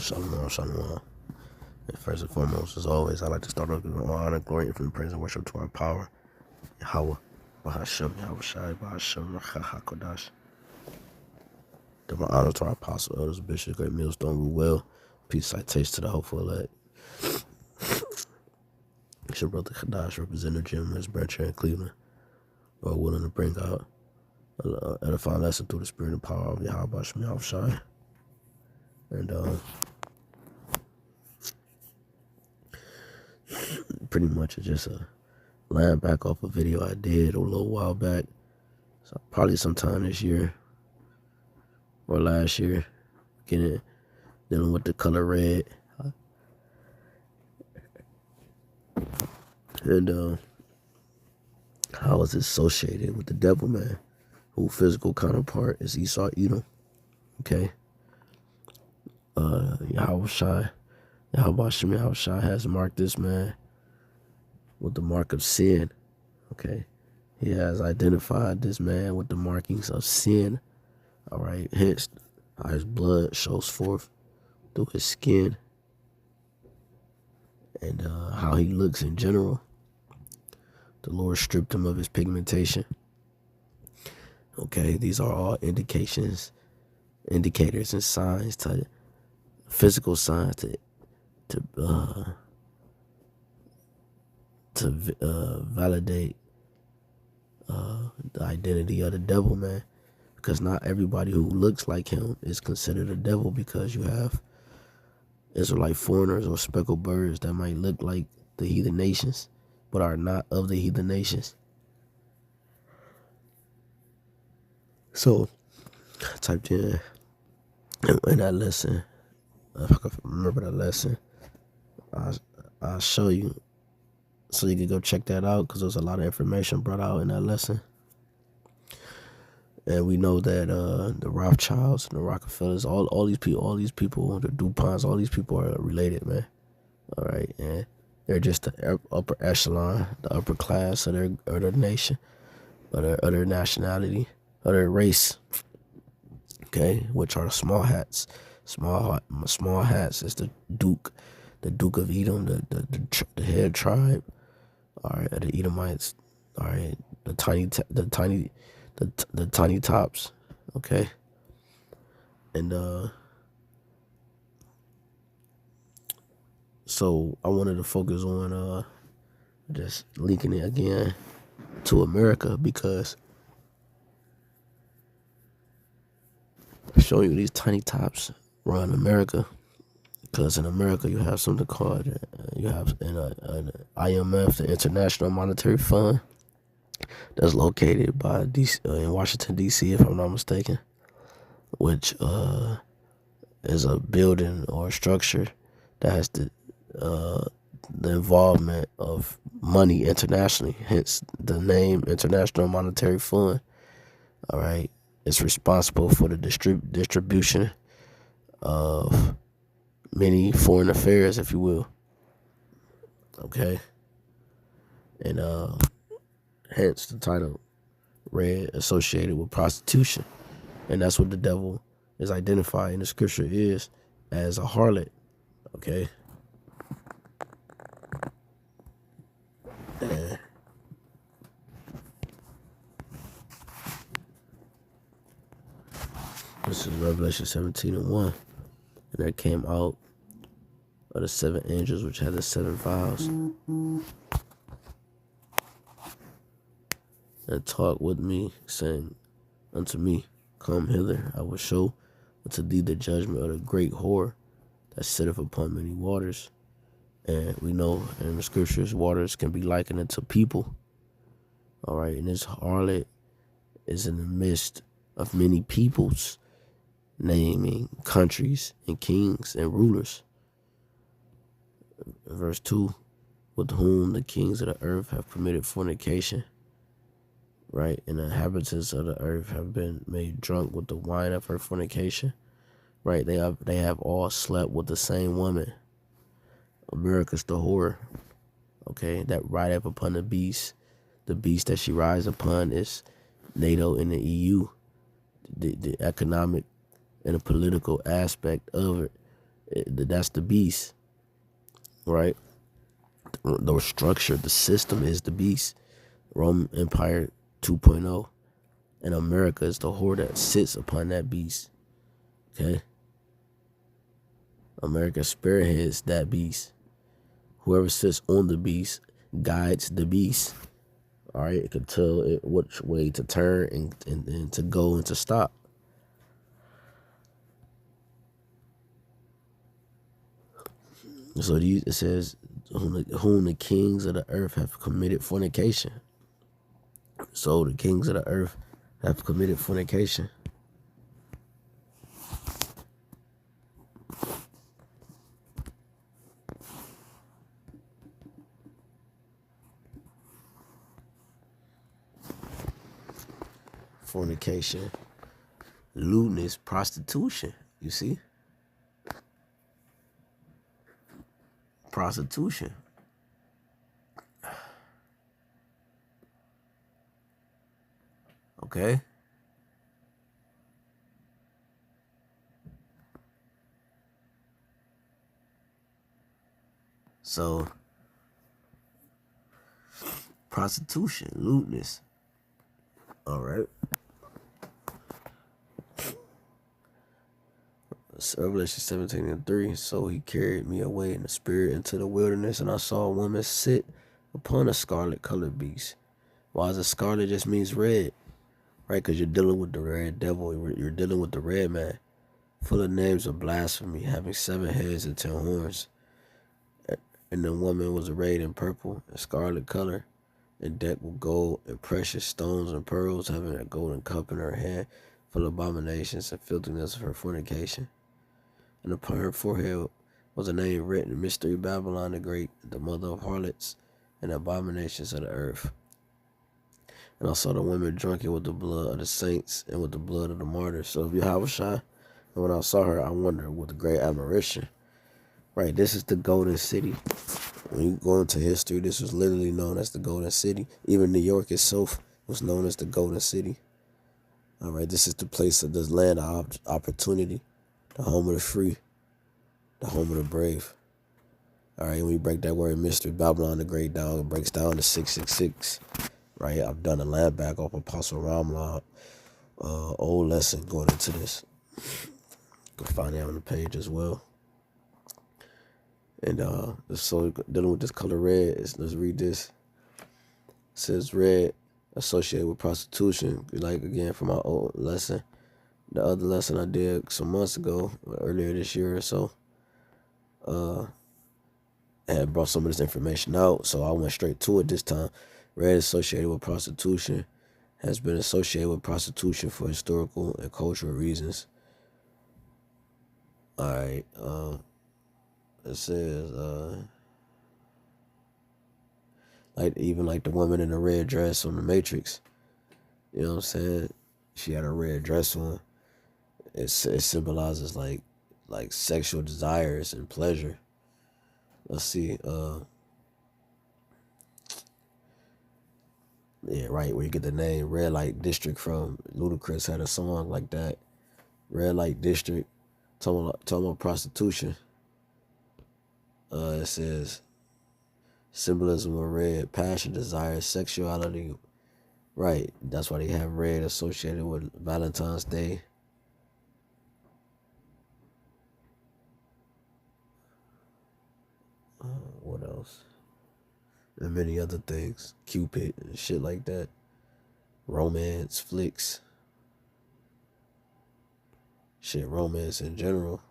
Shalom, shalom. And first and foremost, as always, I'd like to start off with honor, glory, infinite praise, and worship to our power. YAHAWAH, BAHASHAM, YAHAWASHI, BAHASHAM, HAQADASH. Give my honor to our apostle, elders, bishops, great millstone, rule well. Peace, citation to the hopeful elect. It's your brother Kadash, representing Jim, his branch here in Cleveland, are willing to bring out an edifying lesson through the spirit and power of YAHWASHI. And pretty much it's just a line back off a video I did a little while back, so probably sometime this year or last year, dealing with the color red, and how it's associated with the devil, man, whose physical counterpart is Esau Edom. Okay, YAHWASHI has marked this man with the mark of sin. Okay, he has identified this man with the markings of sin. All right, hence how his blood shows forth through his skin, and how he looks in general. The Lord stripped him of his pigmentation. Okay, these are all indicators and signs, to physical signs to validate the identity of the devil, man. Because not everybody who looks like him is considered a devil, because you have Israelite foreigners or speckled birds that might look like the heathen nations, but are not of the heathen nations. So, I typed in that lesson. If I can remember that lesson, I'll show you, so you can go check that out, because there's a lot of information brought out in that lesson. And we know that the Rothschilds and the Rockefellers, all these people, the DuPonts, all these people are related, man. All right, and they're just the upper echelon, the upper class of their nation, of their nationality, of their race. Okay, which are the small hats. Small hats is the Duke of Edom, the head tribe. All right, the Edomites. All right, the tiny tops. Okay, and so I wanted to focus on just linking it again to America, because I'm showing you these tiny tops run America. Because in America you have something called an IMF, the International Monetary Fund, that's located by in Washington D.C., if I'm not mistaken, which is a building or a structure that has the involvement of money internationally, hence the name International Monetary Fund. All right, it's responsible for the distribution of many foreign affairs, if you will. Okay, and hence the title red, associated with prostitution, and that's what the devil is identified in the scripture is as a harlot. Okay, and this is Revelation 17:1, and there came out of the seven angels which had the seven vials, and talked with me, saying unto me, Come hither, I will show unto thee the judgment of the great whore that sitteth upon many waters. And we know in the scriptures, waters can be likened unto people. All right, and this harlot is in the midst of many peoples, naming countries and kings and rulers. Verse 2, with whom the kings of the earth have permitted fornication, right? And the inhabitants of the earth have been made drunk with the wine of her fornication, right? They have all slept with the same woman. America's the whore, okay, that ride up upon the beast. The beast that she rides upon is NATO and the EU. The economic and the political aspect of it That's the beast, right? The structure, the system is the beast. Roman Empire 2.0, and America is the whore that sits upon that beast. Okay? America spearheads that beast. Whoever sits on the beast guides the beast. All right? It can tell it which way to turn and to go and to stop. So it says, whom the kings of the earth have committed fornication. So the kings of the earth have committed fornication. Fornication, lewdness, prostitution. You see? Prostitution. Okay? So, prostitution, lewdness. All right. Revelation 17:3. So he carried me away in the spirit into the wilderness, and I saw a woman sit upon a scarlet-colored beast. Why is it scarlet? Just means red, right? Because you're dealing with the red devil. You're dealing with the red man, full of names of blasphemy, having 7 heads and 10 horns. And the woman was arrayed in purple and scarlet color, and decked with gold and precious stones and pearls, having a golden cup in her hand, full of abominations and filthiness of her fornication. And upon her forehead was a name written, Mystery Babylon the Great, the mother of harlots and abominations of the earth. And I saw the women drunken with the blood of the saints and with the blood of the martyrs. So if YAHAWASHI, and when I saw her, I wondered with great admiration. Right, this is the golden city. When you go into history, this was literally known as the golden city. Even New York itself was known as the golden city. All right, this is the place of this land of opportunity, the home of the free, the home of the brave. All right, when we break that word mystery, Babylon the Great down, it breaks down to 666. Right, I've done a land back off Apostle Ramla, old lesson going into this. You can find it on the page as well. And so dealing with this color red, let's read this. It says red associated with prostitution. Like again from my old lesson, the other lesson I did some months ago, earlier this year or so. I had brought some of this information out, so I went straight to it this time. Red associated with prostitution has been associated with prostitution for historical and cultural reasons. All right. It says, like the woman in the red dress on the Matrix. You know what I'm saying? She had a red dress on. It symbolizes like sexual desires and pleasure. Let's see. Yeah, right. Where you get the name Red Light District from. Ludacris had a song like that. Red Light District. Talking about prostitution. It says symbolism of red, passion, desire, sexuality. Right. That's why they have red associated with Valentine's Day. What else? And many other things. Cupid and shit like that. Romance, flicks. Shit, romance in general.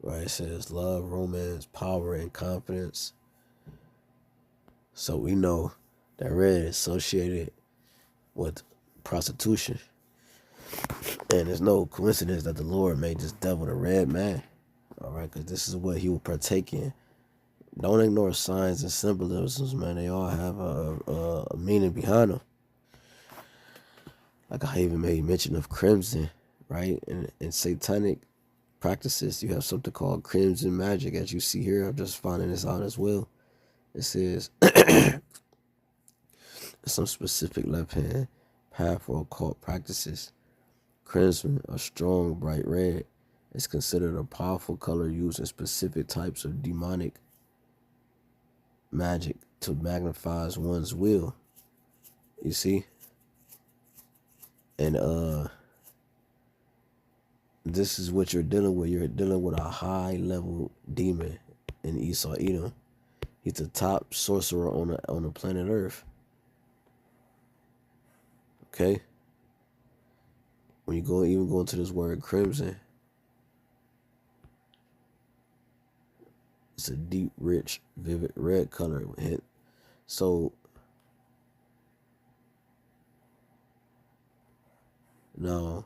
Right, it says love, romance, power, and confidence. So we know that red is associated with prostitution. And there's no coincidence that the Lord made this devil the red man. All right, because this is what he will partake in. Don't ignore signs and symbolisms, man. They all have a meaning behind them. Like I even made mention of crimson, right? And in satanic practices, you have something called crimson magic, as you see here. I'm just finding this out as well. It says some specific left-hand path for occult practices. Crimson, a strong bright red, is considered a powerful color used in specific types of demonic magic to magnify one's will. You see? And this is what you're dealing with. You're dealing with a high-level demon in Esau Edom. He's the top sorcerer on the planet Earth. Okay? When you even go into this word crimson, it's a deep, rich, vivid red color. So now,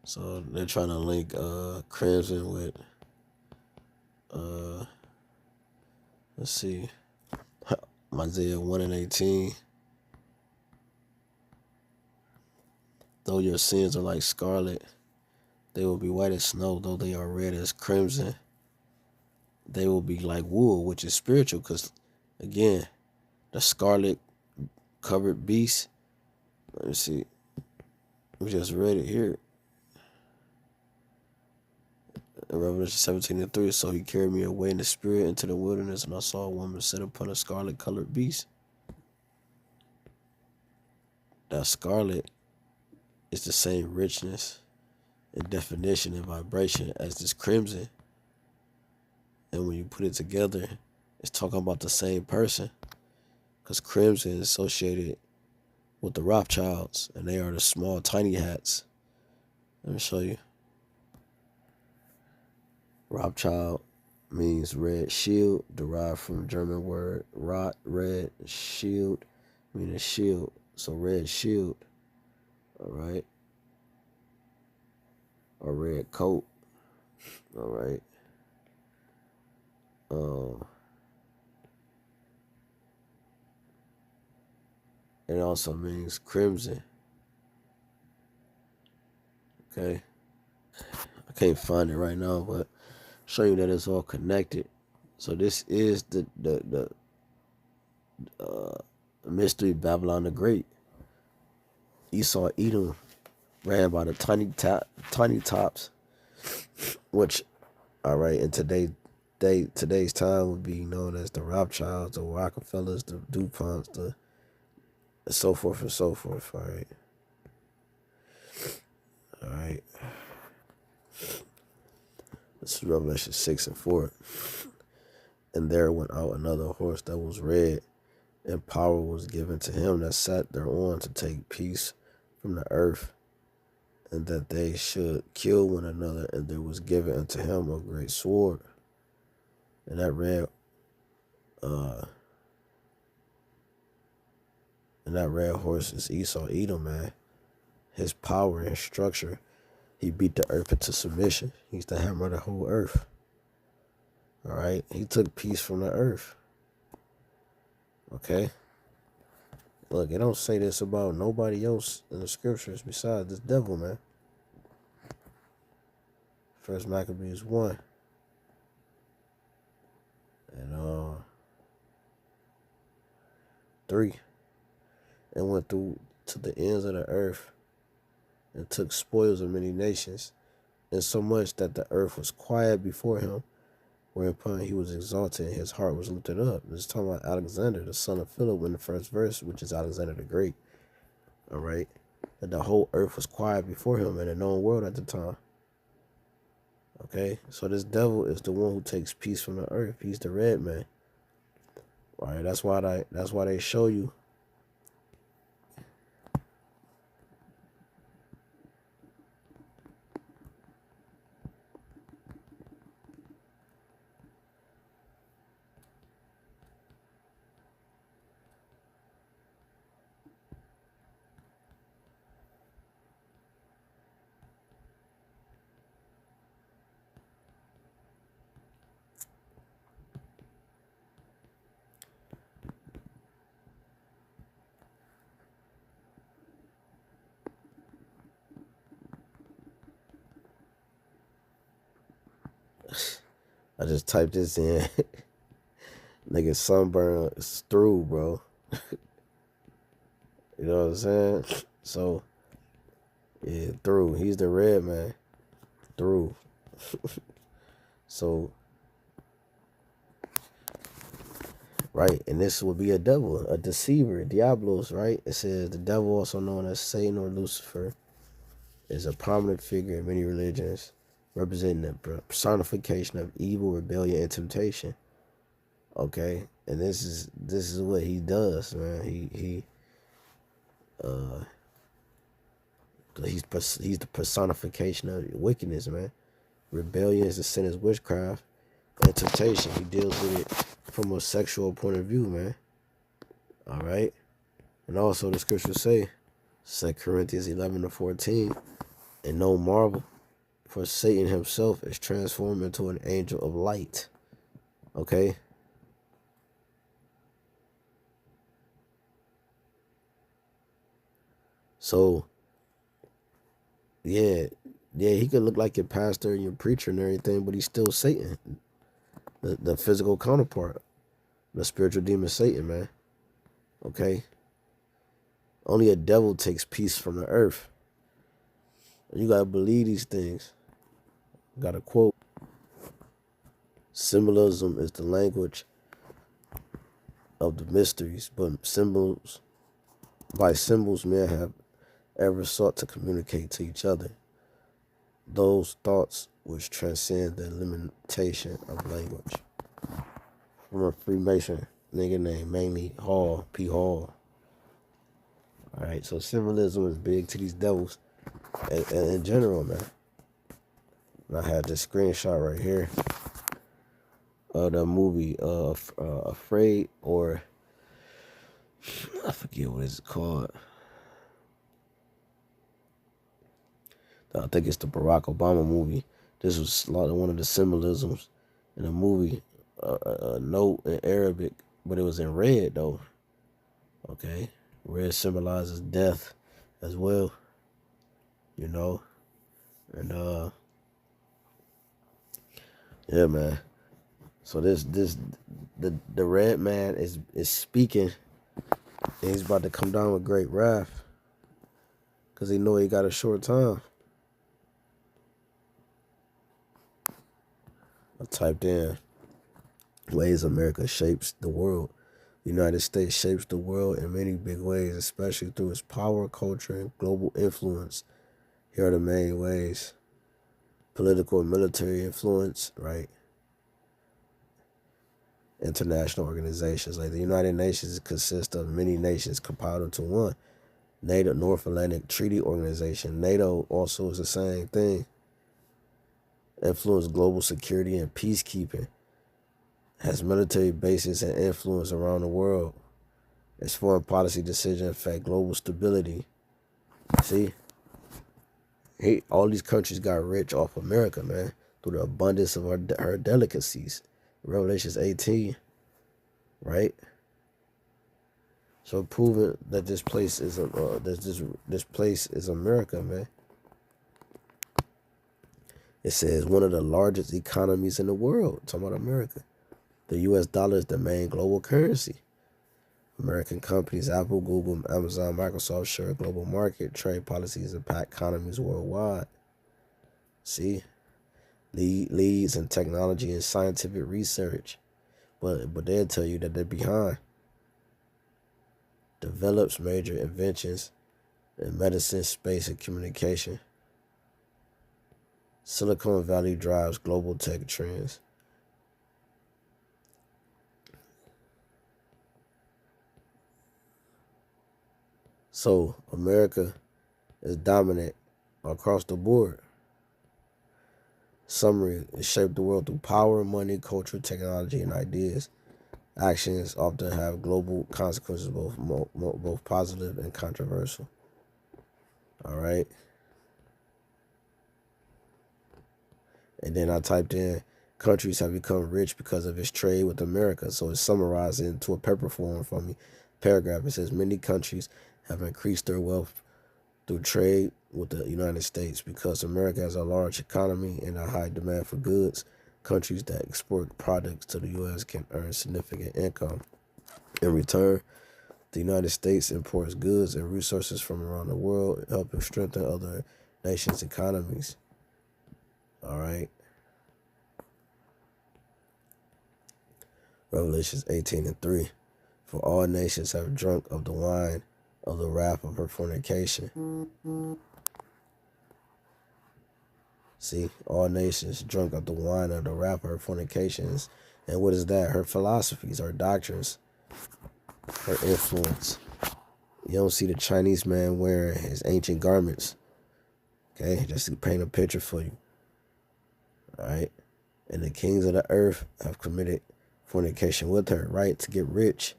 so they're trying to link crimson with let's see, Isaiah 1:18. Though your sins are like scarlet, they will be white as snow. Though they are red as crimson, they will be like wool, which is spiritual. Because again, the scarlet covered beast. Let me see. We just read it here. In Revelation 17:3, so he carried me away in the spirit into the wilderness, and I saw a woman sit upon a scarlet-colored beast. That scarlet is the same richness and definition and vibration as this crimson. And when you put it together, it's talking about the same person. Because crimson is associated with the Rothschilds, and they are the small, tiny hats. Let me show you. Rothschild means red shield, derived from German word rot, red, shield, meaning shield. So red shield, all right, or red coat, all right. It also means crimson. Okay, I can't find it right now, but show you that it's all connected. So this is the mystery Babylon the Great. Esau Edom ran by the tiny tops, which, all right, in today's time would be known as the Rothschilds, the Rockefellers, the DuPonts, the so forth and so forth. All right. All right. This is Revelation 6:4. And there went out another horse that was red, and power was given to him that sat thereon to take peace from the earth, and that they should kill one another. And there was given unto him a great sword. And that red horse is Esau Edom, man. His power and structure, he beat the earth into submission. He's the hammer of the whole earth. All right, he took peace from the earth. Okay. Look, it don't say this about nobody else in the scriptures besides this devil, man. First Maccabees 1. And 3. And went through to the ends of the earth and took spoils of many nations, insomuch that the earth was quiet before him, whereupon he was exalted and his heart was lifted up. This is talking about Alexander, the son of Philip, in the first verse, which is Alexander the Great. All right. That the whole earth was quiet before him in a known world at the time. Okay. So this devil is the one who takes peace from the earth. He's the red man. All right. That's why they show you. I just typed this in. Nigga sunburn is through, bro. You know what I'm saying? So, yeah, through. He's the red man. Through. So, right, and this would be a devil, a deceiver, Diablos, right? It says the devil, also known as Satan or Lucifer, is a prominent figure in many religions, representing the personification of evil, rebellion, and temptation. Okay, and this is what he does, man. He's the personification of wickedness, man. Rebellion is the sin is witchcraft, and temptation. He deals with it from a sexual point of view, man. All right, and also the scriptures say, 2 Corinthians 11:14, and no marvel, for Satan himself is transformed into an angel of light. Okay. So, yeah, he could look like your pastor and your preacher and everything, but he's still Satan, the physical counterpart, the spiritual demon Satan, man. Okay? Only a devil takes peace from the earth. You got to believe these things. Got a quote. Symbolism is the language of the mysteries, but by symbols men have ever sought to communicate to each other those thoughts which transcend the limitation of language. From a Freemason nigga named mainly Hall, P. Hall. All right, so symbolism is big to these devils and in general, man. And I had this screenshot right here of the movie Afraid, or I forget what it's called. I think it's the Barack Obama movie. This was one of the symbolisms in the movie. A note in Arabic, but it was in red though. Okay, red symbolizes death as well. You know, and yeah, man. So the red man is speaking, and he's about to come down with great wrath, cause he know he got a short time. I typed in ways America shapes the world. The United States shapes the world in many big ways, especially through its power, culture, and global influence. Here are the main ways. Political and military influence, right? International organizations like the United Nations consist of many nations compiled into one. NATO, North Atlantic Treaty Organization. NATO also is the same thing. Influence global security and peacekeeping. Has military bases and influence around the world. Its foreign policy decisions affect global stability. See? All these countries got rich off America, man, through the abundance of her delicacies. Revelations 18, right? So proving that this place is this place is America, man. It says one of the largest economies in the world. Talking about America. The U.S. dollar is the main global currency. American companies, Apple, Google, Amazon, Microsoft share global market. Trade policies impact economies worldwide. See? Leads in technology and scientific research. But they'll tell you that they're behind. Develops major inventions in medicine, space, and communication. Silicon Valley drives global tech trends. So America is dominant across the board. Summary: it shaped the world through power, money, culture, technology, and ideas. Actions often have global consequences, both positive and controversial. All right. And then I typed in, countries have become rich because of its trade with America. So it's summarized into a paper form for me. Paragraph. It says many countries have increased their wealth through trade with the United States because America has a large economy and a high demand for goods. Countries that export products to the U.S. can earn significant income. In return, the United States imports goods and resources from around the world, helping strengthen other nations' economies. All right. Revelations 18:3. For all nations have drunk of the wine of the wrath of her fornication. See, all nations drunk of the wine of the wrath of her fornications. And what is that? Her philosophies, her doctrines, her influence. You don't see the Chinese man wearing his ancient garments. Okay, just to paint a picture for you. All right. And the kings of the earth have committed fornication with her, right, to get rich.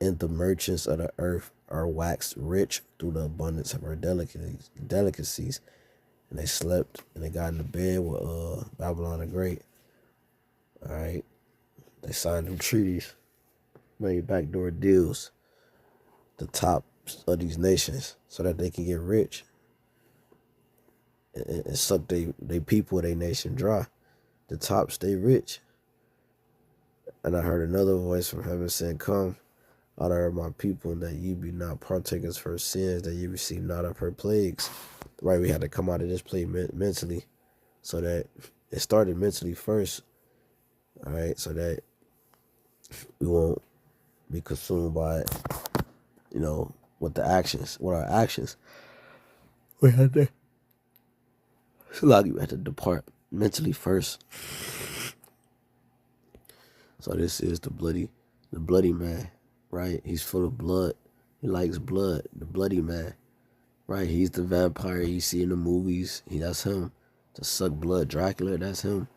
And the merchants of the earth are waxed rich through the abundance of her delicacies. And they slept and they got into bed with Babylon the Great. All right. They signed them treaties, made backdoor deals, the top of these nations, so that they can get rich and suck they people, they nation dry. The top stay rich. And I heard another voice from heaven saying, come out of my people, that ye be not partakers for sins, that ye receive not of her plagues. Right, we had to come out of this plague mentally, so that it started mentally first. All right, so that we won't be consumed by, with our actions. We had to, we had to depart mentally first. So this is the bloody man, right? He's full of blood. He likes blood, the bloody man, right? He's the vampire you see in the movies. That's him. To suck blood, Dracula, that's him.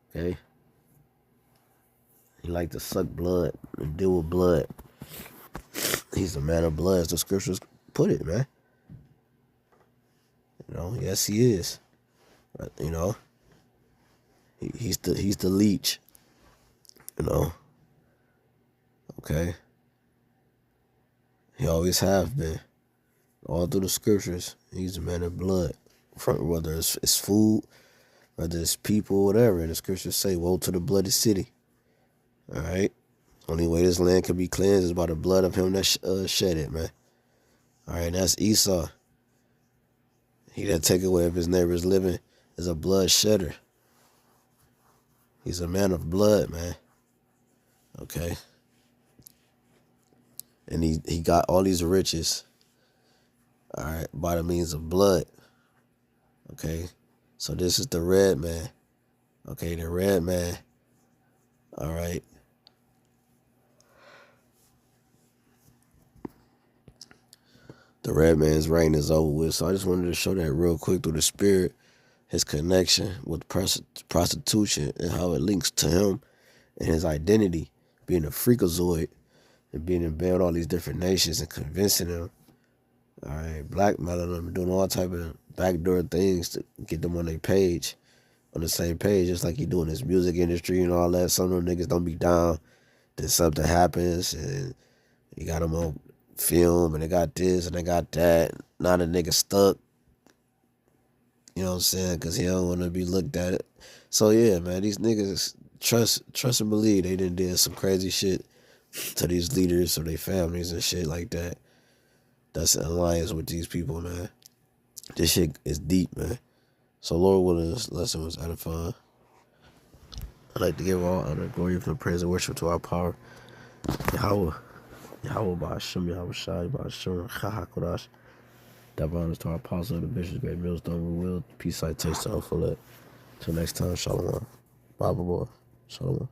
Okay? He like to suck blood and deal with blood. He's a man of blood, as the scriptures put it, man. Yes, he is. But, he's the leech. Okay. He always have been. All through the scriptures, he's a man of blood. Whether it's food, whether it's people, whatever. And the scriptures say, woe to the bloody city. All right? Only way this land can be cleansed is by the blood of him that shed it, man. All right, that's Esau. He that take away of his neighbor's living is a blood shedder. He's a man of blood, man. Okay? And he got all these riches, all right, by the means of blood. Okay? So this is the red man. Okay, the red man. All right. The red man's reign is over with. So I just wanted to show that real quick through the spirit, his connection with prostitution and how it links to him and his identity, being a freakazoid and being in bed with all these different nations and convincing them, all right, blackmailing them, doing all type of backdoor things to get them on their page, on the same page, just like he do in his music industry and all that. Some of them niggas don't be down. Then something happens and you got them on film and they got this and they got that. Now the nigga stuck. You know what I'm saying? Because he don't want to be looked at it. So yeah, man, these niggas trust and believe they did some crazy shit to these leaders or their families and shit like that. That's an alliance with these people, man. This shit is deep, man. So Lord willing, this lesson was edifying. I'd like to give all honor, glory, and praise and worship to our power, YAHAWAH. YAHAWAH, BAHASHAM, YAHAWASHI, BAHASHAM, HAQADASH. Double honors to our apostle, the bishop's great millstone, will. Peace, I taste, all for that. Till next time, shalom. Bye, boy. Shalom.